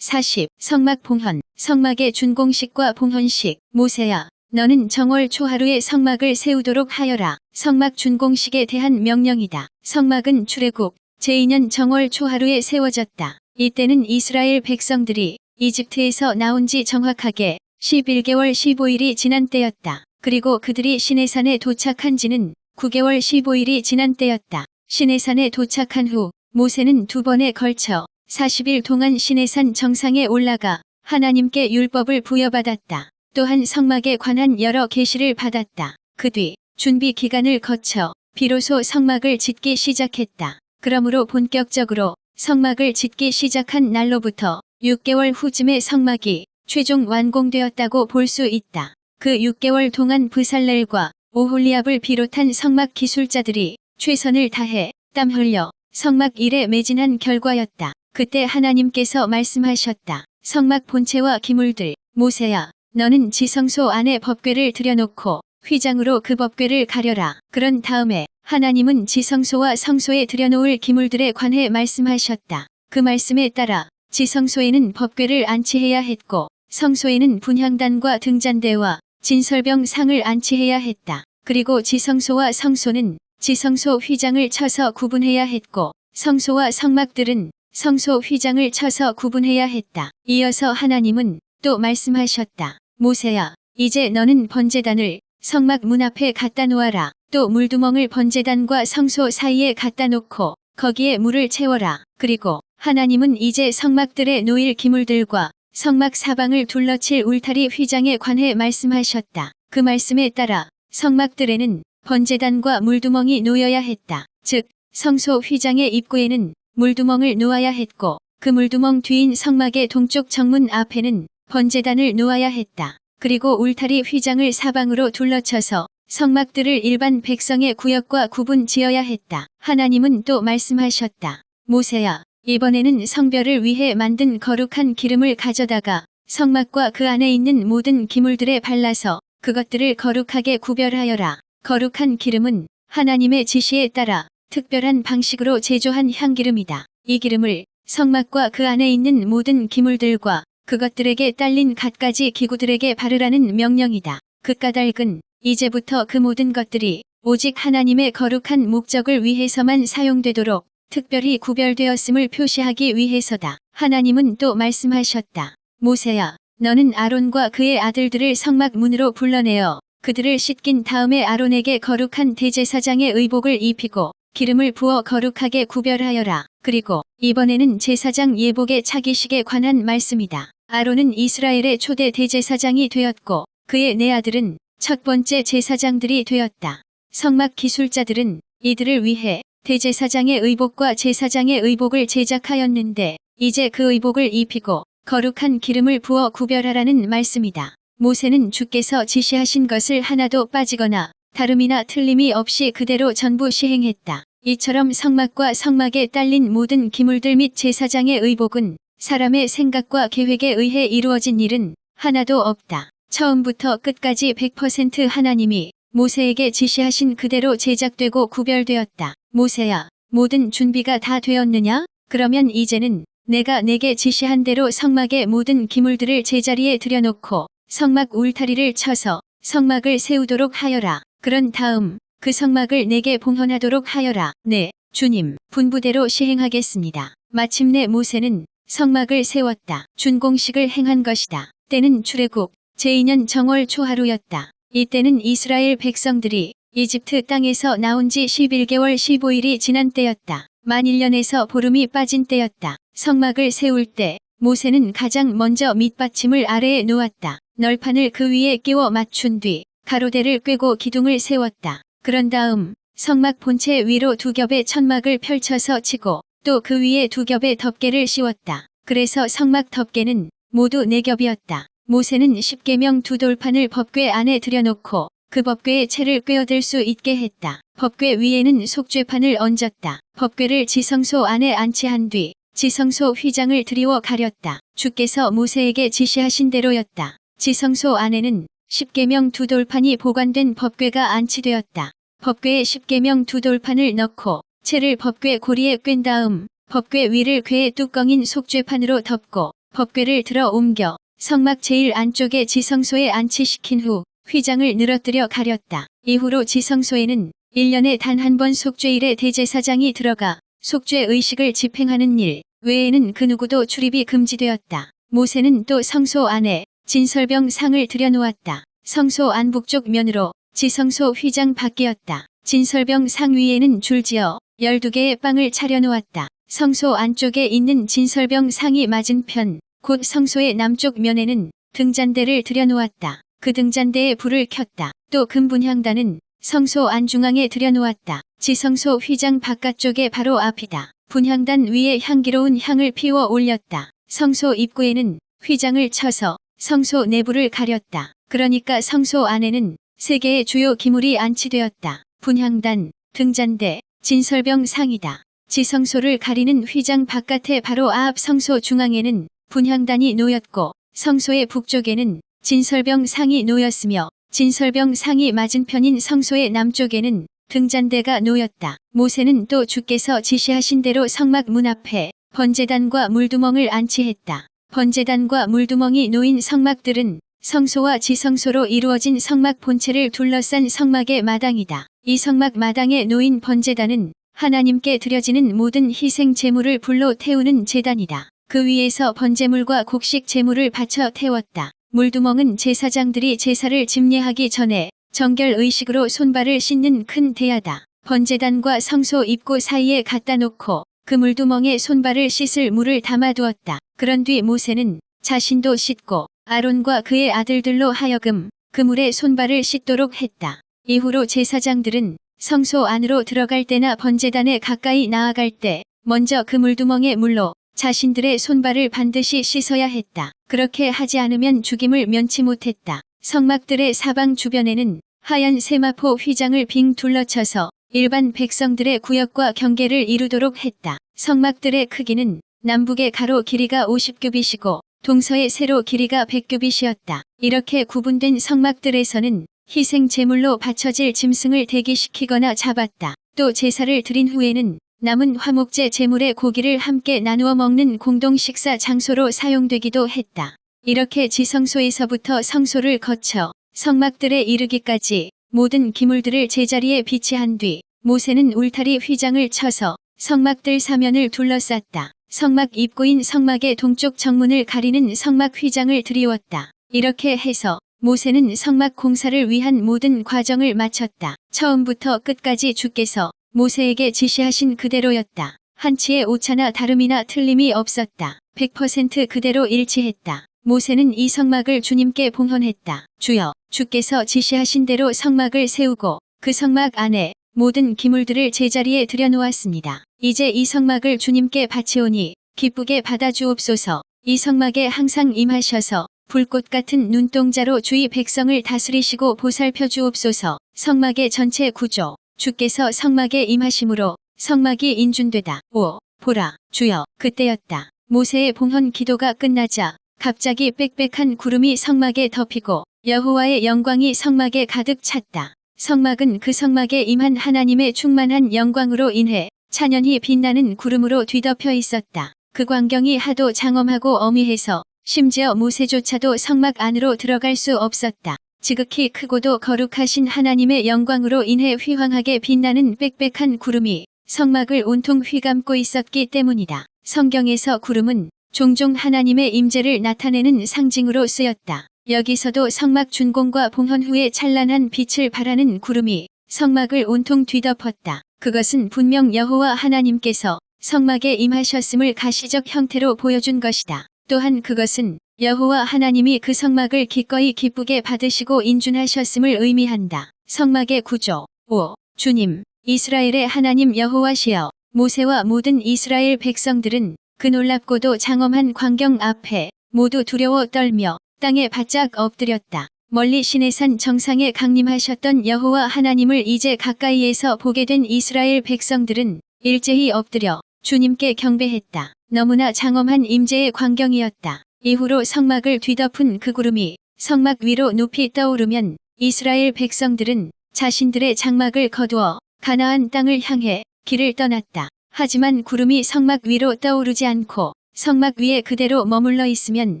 40. 성막 봉헌. 성막의 준공식과 봉헌식. 모세야, 너는 정월 초하루에 성막을 세우도록 하여라. 성막 준공식에 대한 명령이다. 성막은 출애굽 제2년 정월 초하루에 세워졌다. 이때는 이스라엘 백성들이 이집트에서 나온 지 정확하게 11개월 15일이 지난 때였다. 그리고 그들이 시내산에 도착한 지는 9개월 15일이 지난 때였다. 시내산에 도착한 후 모세는 2번에 걸쳐 40일 동안 시내산 정상에 올라가 하나님께 율법을 부여받았다. 또한 성막에 관한 여러 계시를 받았다. 그 뒤 준비 기간을 거쳐 비로소 성막을 짓기 시작했다. 그러므로 본격적으로 성막을 짓기 시작한 날로부터 6개월 후쯤에 성막이 최종 완공되었다고 볼 수 있다. 그 6개월 동안 브살렐과 오홀리압을 비롯한 성막 기술자들이 최선을 다해 땀 흘려 성막 일에 매진한 결과였다. 그때 하나님께서 말씀하셨다. 성막 본체와 기물들. 모세야, 너는 지성소 안에 법궤를 들여놓고 휘장으로 그 법궤를 가려라. 그런 다음에 하나님은 지성소와 성소에 들여놓을 기물들에 관해 말씀하셨다. 그 말씀에 따라 지성소에는 법궤를 안치해야 했고 성소에는 분향단과 등잔대와 진설병 상을 안치해야 했다. 그리고 지성소와 성소는 지성소 휘장을 쳐서 구분해야 했고 성소와 성막들은 성소 휘장을 쳐서 구분해야 했다. 이어서 하나님은 또 말씀하셨다. 모세야, 이제 너는 번제단을 성막 문 앞에 갖다 놓아라. 또 물두멍을 번제단과 성소 사이에 갖다 놓고 거기에 물을 채워라. 그리고 하나님은 이제 성막들에 놓일 기물들과 성막 사방을 둘러칠 울타리 휘장에 관해 말씀하셨다. 그 말씀에 따라 성막들에는 번제단과 물두멍이 놓여야 했다. 즉 성소 휘장의 입구에는 물두멍을 놓아야 했고 그 물두멍 뒤인 성막의 동쪽 정문 앞에는 번제단을 놓아야 했다. 그리고 울타리 휘장을 사방으로 둘러쳐서 성막들을 일반 백성의 구역과 구분 지어야 했다. 하나님은 또 말씀하셨다. 모세야, 이번에는 성별을 위해 만든 거룩한 기름을 가져다가 성막과 그 안에 있는 모든 기물들에 발라서 그것들을 거룩하게 구별하여라. 거룩한 기름은 하나님의 지시에 따라 특별한 방식으로 제조한 향기름이다. 이 기름을 성막과 그 안에 있는 모든 기물들과 그것들에게 딸린 갖가지 기구들에게 바르라는 명령이다. 그 까닭은 이제부터 그 모든 것들이 오직 하나님의 거룩한 목적을 위해서만 사용되도록 특별히 구별되었음을 표시하기 위해서다. 하나님은 또 말씀하셨다. 모세야, 너는 아론과 그의 아들들을 성막 문으로 불러내어 그들을 씻긴 다음에 아론에게 거룩한 대제사장의 의복을 입히고 기름을 부어 거룩하게 구별하여라. 그리고 이번에는 제사장 예복의 차기식에 관한 말씀이다. 아론은 이스라엘의 초대 대제사장이 되었고 그의 네 아들은 첫 번째 제사장들이 되었다. 성막 기술자들은 이들을 위해 대제사장의 의복과 제사장의 의복을 제작하였는데 이제 그 의복을 입히고 거룩한 기름을 부어 구별하라는 말씀이다. 모세는 주께서 지시하신 것을 하나도 빠지거나 다름이나 틀림이 없이 그대로 전부 시행했다. 이처럼 성막과 성막에 딸린 모든 기물들 및 제사장의 의복은 사람의 생각과 계획에 의해 이루어진 일은 하나도 없다. 처음부터 끝까지 100% 하나님이 모세에게 지시하신 그대로 제작되고 구별되었다. 모세야, 모든 준비가 다 되었느냐? 그러면 이제는 내가 내게 지시한 대로 성막의 모든 기물들을 제자리에 들여놓고 성막 울타리를 쳐서 성막을 세우도록 하여라. 그런 다음 그 성막을 내게 봉헌하도록 하여라. 네, 주님, 분부대로 시행하겠습니다. 마침내 모세는 성막을 세웠다. 준공식을 행한 것이다. 때는 출애굽 제2년 정월 초하루였다. 이때는 이스라엘 백성들이 이집트 땅에서 나온 지 11개월 15일이 지난 때였다. 만 1년에서 보름이 빠진 때였다. 성막을 세울 때 모세는 가장 먼저 밑받침을 아래에 놓았다. 널판을 그 위에 끼워 맞춘 뒤 가로대를 꿰고 기둥을 세웠다. 그런 다음 성막 본체 위로 2겹의 천막을 펼쳐서 치고 또 그 위에 2겹의 덮개를 씌웠다. 그래서 성막 덮개는 모두 4겹이었다. 모세는 십계명 2돌판을 법궤 안에 들여놓고 그 법궤의 채를 꿰어들 수 있게 했다. 법궤 위에는 속죄판을 얹었다. 법궤를 지성소 안에 안치한 뒤 지성소 휘장을 드리워 가렸다. 주께서 모세에게 지시하신 대로였다. 지성소 안에는 십계명 2돌판이 보관된 법궤가 안치되었다. 법궤에 십계명 2돌판을 넣고 채를 법궤 고리에 꿰인 다음 법궤 위를 궤의 뚜껑인 속죄판으로 덮고 법궤를 들어 옮겨 성막 제일 안쪽에 지성소에 안치시킨 후 휘장을 늘어뜨려 가렸다. 이후로 지성소에는 1년에 단 한 번 속죄일에 대제사장이 들어가 속죄 의식을 집행하는 일 외에는 그 누구도 출입이 금지되었다. 모세는 또 성소 안에 진설병 상을 들여놓았다. 성소 안 북쪽 면으로 지성소 휘장 밖이었다. 진설병 상 위에는 줄지어 12개의 빵을 차려놓았다. 성소 안쪽에 있는 진설병 상이 맞은편 곧 성소의 남쪽 면에는 등잔대를 들여놓았다. 그 등잔대에 불을 켰다. 또 금분향단은 성소 안중앙에 들여놓았다. 지성소 휘장 바깥쪽에 바로 앞이다. 분향단 위에 향기로운 향을 피워 올렸다. 성소 입구에는 휘장을 쳐서 성소 내부를 가렸다. 그러니까 성소 안에는 3개의 주요 기물이 안치되었다. 분향단, 등잔대, 진설병 상이다. 지성소를 가리는 휘장 바깥에 바로 앞 성소 중앙에는 분향단이 놓였고 성소의 북쪽에는 진설병 상이 놓였으며 진설병 상이 맞은편인 성소의 남쪽에는 등잔대가 놓였다. 모세는 또 주께서 지시하신 대로 성막 문 앞에 번제단과 물두멍을 안치했다. 번제단과 물두멍이 놓인 성막들은 성소와 지성소로 이루어진 성막 본체를 둘러싼 성막의 마당이다. 이 성막 마당에 놓인 번제단은 하나님께 드려지는 모든 희생 제물을 불로 태우는 제단이다. 그 위에서 번제물과 곡식 제물을 바쳐 태웠다. 물두멍은 제사장들이 제사를 집례하기 전에 정결 의식으로 손발을 씻는 큰 대야다. 번제단과 성소 입구 사이에 갖다 놓고 그 물두멍에 손발을 씻을 물을 담아두었다. 그런 뒤 모세는 자신도 씻고 아론과 그의 아들들로 하여금 그 물에 손발을 씻도록 했다. 이후로 제사장들은 성소 안으로 들어갈 때나 번제단에 가까이 나아갈 때 먼저 그 물두멍의 물로 자신들의 손발을 반드시 씻어야 했다. 그렇게 하지 않으면 죽임을 면치 못했다. 성막들의 사방 주변에는 하얀 세마포 휘장을 빙 둘러쳐서 일반 백성들의 구역과 경계를 이루도록 했다. 성막들의 크기는 남북의 가로 길이가 50규빗이고 동서의 세로 길이가 100규빗이었다. 이렇게 구분된 성막들에서는 희생 제물로 바쳐질 짐승을 대기시키거나 잡았다. 또 제사를 드린 후에는 남은 화목제 제물의 고기를 함께 나누어 먹는 공동 식사 장소로 사용되기도 했다. 이렇게 지성소에서부터 성소를 거쳐 성막들에 이르기까지 모든 기물들을 제자리에 비치한 뒤 모세는 울타리 휘장을 쳐서 성막들 사면을 둘러쌌다. 성막 입구인 성막의 동쪽 정문을 가리는 성막 휘장을 드리웠다. 이렇게 해서 모세는 성막 공사를 위한 모든 과정을 마쳤다. 처음부터 끝까지 주께서 모세에게 지시하신 그대로였다. 한치의 오차나 다름이나 틀림이 없었다. 100% 그대로 일치했다. 모세는 이 성막을 주님께 봉헌했다. 주여, 주께서 지시하신 대로 성막을 세우고 그 성막 안에 모든 기물들을 제자리에 들여놓았습니다. 이제 이 성막을 주님께 바치오니 기쁘게 받아주옵소서. 이 성막에 항상 임하셔서 불꽃 같은 눈동자로 주의 백성을 다스리시고 보살펴 주옵소서. 성막의 전체 구조. 주께서 성막에 임하심으로 성막이 인준되다. 오, 보라, 주여. 그때였다. 모세의 봉헌 기도가 끝나자 갑자기 빽빽한 구름이 성막에 덮이고 여호와의 영광이 성막에 가득 찼다. 성막은 그 성막에 임한 하나님의 충만한 영광으로 인해 찬연히 빛나는 구름으로 뒤덮여 있었다. 그 광경이 하도 장엄하고 어미해서 심지어 모세조차도 성막 안으로 들어갈 수 없었다. 지극히 크고도 거룩하신 하나님의 영광으로 인해 휘황하게 빛나는 빽빽한 구름이 성막을 온통 휘감고 있었기 때문이다. 성경에서 구름은 종종 하나님의 임재를 나타내는 상징으로 쓰였다. 여기서도 성막 준공과 봉헌 후에 찬란한 빛을 발하는 구름이 성막을 온통 뒤덮었다. 그것은 분명 여호와 하나님께서 성막에 임하셨음을 가시적 형태로 보여준 것이다. 또한 그것은 여호와 하나님이 그 성막을 기꺼이 기쁘게 받으시고 인준하셨음을 의미한다. 성막의 구조. 5. 주님, 이스라엘의 하나님 여호와시여. 모세와 모든 이스라엘 백성들은 그 놀랍고도 장엄한 광경 앞에 모두 두려워 떨며 땅에 바짝 엎드렸다. 멀리 시내산 정상에 강림하셨던 여호와 하나님을 이제 가까이에서 보게 된 이스라엘 백성들은 일제히 엎드려 주님께 경배했다. 너무나 장엄한 임재의 광경이었다. 이후로 성막을 뒤덮은 그 구름이 성막 위로 높이 떠오르면 이스라엘 백성들은 자신들의 장막을 거두어 가나안 땅을 향해 길을 떠났다. 하지만 구름이 성막 위로 떠오르지 않고 성막 위에 그대로 머물러 있으면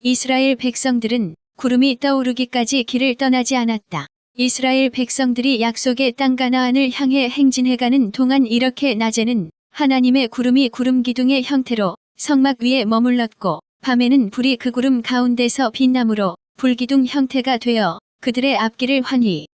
이스라엘 백성들은 구름이 떠오르기까지 길을 떠나지 않았다. 이스라엘 백성들이 약속의 땅 가나안을 향해 행진해가는 동안 이렇게 낮에는 하나님의 구름이 구름 기둥의 형태로 성막 위에 머물렀고 밤에는 불이 그 구름 가운데서 빛나므로 불기둥 형태가 되어 그들의 앞길을 환히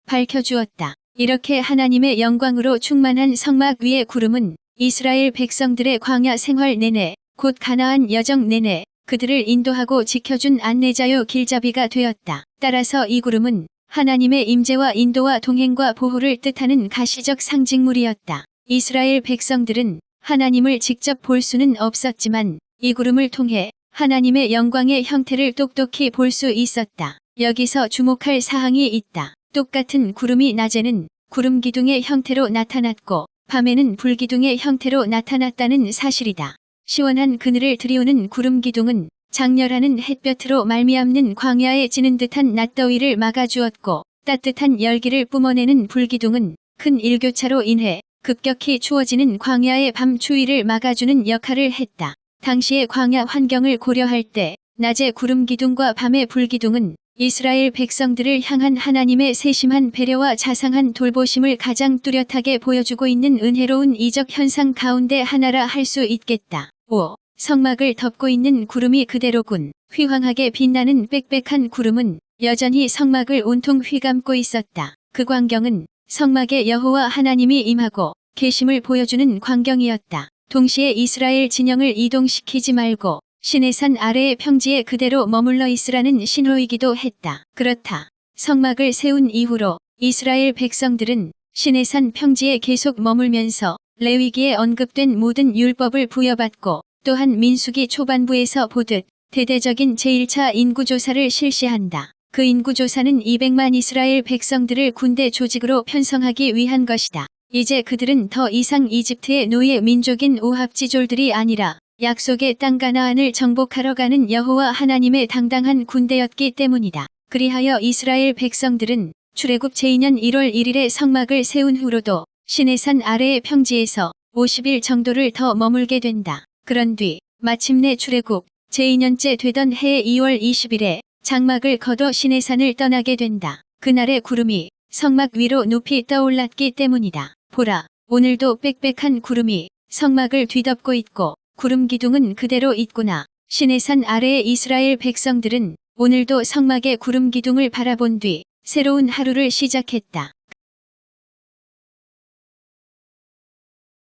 밝혀주었다. 이렇게 하나님의 영광으로 충만한 성막 위의 구름은 이스라엘 백성들의 광야 생활 내내 곧 가나안 여정 내내 그들을 인도하고 지켜준 안내자요 길잡이가 되었다. 따라서 이 구름은 하나님의 임재와 인도와 동행과 보호를 뜻하는 가시적 상징물이었다. 이스라엘 백성들은 하나님을 직접 볼 수는 없었지만 이 구름을 통해 하나님의 영광의 형태를 똑똑히 볼 수 있었다. 여기서 주목할 사항이 있다. 똑같은 구름이 낮에는 구름 기둥의 형태로 나타났고 밤에는 불기둥의 형태로 나타났다는 사실이다. 시원한 그늘을 들이우는 구름 기둥은 장렬하는 햇볕으로 말미암는 광야에 지는 듯한 낮더위를 막아주었고 따뜻한 열기를 뿜어내는 불기둥은 큰 일교차로 인해 급격히 추워지는 광야의 밤 추위를 막아주는 역할을 했다. 당시의 광야 환경을 고려할 때 낮의 구름 기둥과 밤의 불기둥은 이스라엘 백성들을 향한 하나님의 세심한 배려와 자상한 돌보심을 가장 뚜렷하게 보여주고 있는 은혜로운 이적 현상 가운데 하나라 할 수 있겠다. 5. 성막을 덮고 있는 구름이 그대로군. 휘황하게 빛나는 빽빽한 구름은 여전히 성막을 온통 휘감고 있었다. 그 광경은 성막에 여호와 하나님이 임하고 계심을 보여주는 광경이었다. 동시에 이스라엘 진영을 이동시키지 말고 시내산 아래의 평지에 그대로 머물러 있으라는 신호이기도 했다. 그렇다. 성막을 세운 이후로 이스라엘 백성들은 시내산 평지에 계속 머물면서 레위기에 언급된 모든 율법을 부여받고 또한 민수기 초반부에서 보듯 대대적인 제1차 인구조사를 실시한다. 그 인구조사는 200만 이스라엘 백성들을 군대 조직으로 편성하기 위한 것이다. 이제 그들은 더 이상 이집트의 노예 민족인 오합지졸들이 아니라 약속의 땅 가나안을 정복하러 가는 여호와 하나님의 당당한 군대였기 때문이다. 그리하여 이스라엘 백성들은 출애굽 제2년 1월 1일에 성막을 세운 후로도 시내산 아래의 평지에서 50일 정도를 더 머물게 된다. 그런 뒤 마침내 출애굽 제2년째 되던 해의 2월 20일에 장막을 거둬 시내산을 떠나게 된다. 그날의 구름이 성막 위로 높이 떠올랐기 때문이다. 보라, 오늘도 빽빽한 구름이 성막을 뒤덮고 있고 구름 기둥은 그대로 있구나. 시내산 아래의 이스라엘 백성들은 오늘도 성막의 구름 기둥을 바라본 뒤 새로운 하루를 시작했다.